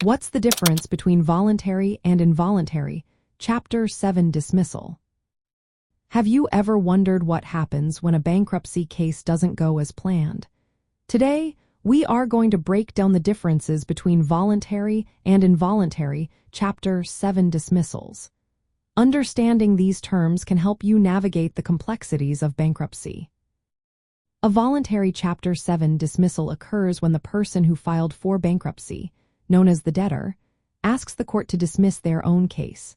What's the difference between voluntary and involuntary? Chapter 7 Dismissal. Have you ever wondered what happens when a bankruptcy case doesn't go as planned? Today, we are going to break down the differences between voluntary and involuntary, Chapter 7 Dismissals. Understanding these terms can help you navigate the complexities of bankruptcy. A voluntary Chapter 7 dismissal occurs when the person who filed for bankruptcy, known as the debtor, asks the court to dismiss their own case.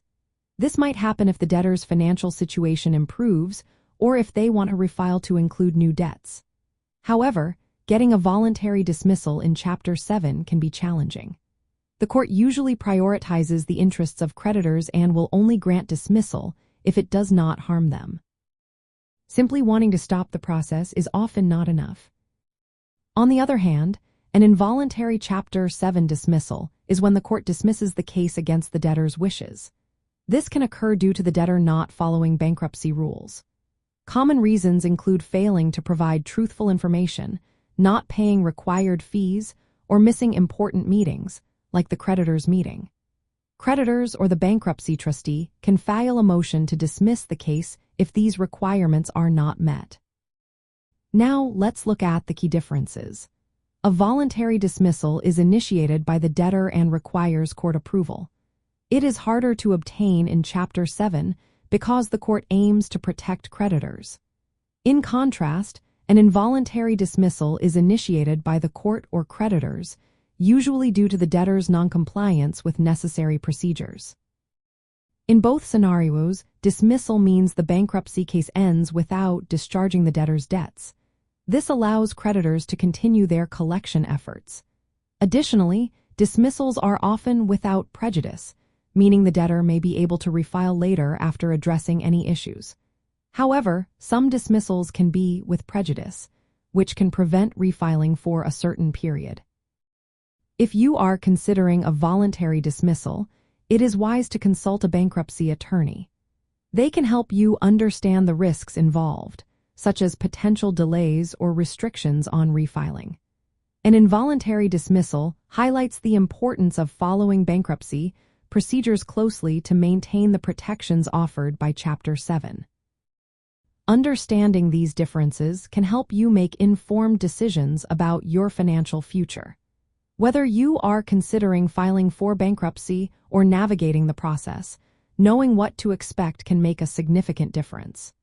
This might happen if the debtor's financial situation improves or if they want to refile to include new debts. However, getting a voluntary dismissal in Chapter 7 can be challenging. The court usually prioritizes the interests of creditors and will only grant dismissal if it does not harm them. Simply wanting to stop the process is often not enough. On the other hand, an involuntary Chapter 7 dismissal is when the court dismisses the case against the debtor's wishes. This can occur due to the debtor not following bankruptcy rules. Common reasons include failing to provide truthful information, not paying required fees, or missing important meetings, like the creditor's meeting. Creditors or the bankruptcy trustee can file a motion to dismiss the case if these requirements are not met. Now, let's look at the key differences. A voluntary dismissal is initiated by the debtor and requires court approval. It is harder to obtain in Chapter 7 because the court aims to protect creditors. In contrast, an involuntary dismissal is initiated by the court or creditors, usually due to the debtor's noncompliance with necessary procedures. In both scenarios, dismissal means the bankruptcy case ends without discharging the debtor's debts. This allows creditors to continue their collection efforts. Additionally, dismissals are often without prejudice, meaning the debtor may be able to refile later after addressing any issues. However, some dismissals can be with prejudice, which can prevent refiling for a certain period. If you are considering a voluntary dismissal, it is wise to consult a bankruptcy attorney. They can help you understand the risks involved, such as potential delays or restrictions on refiling. An involuntary dismissal highlights the importance of following bankruptcy procedures closely to maintain the protections offered by Chapter 7. Understanding these differences can help you make informed decisions about your financial future. Whether you are considering filing for bankruptcy or navigating the process, knowing what to expect can make a significant difference.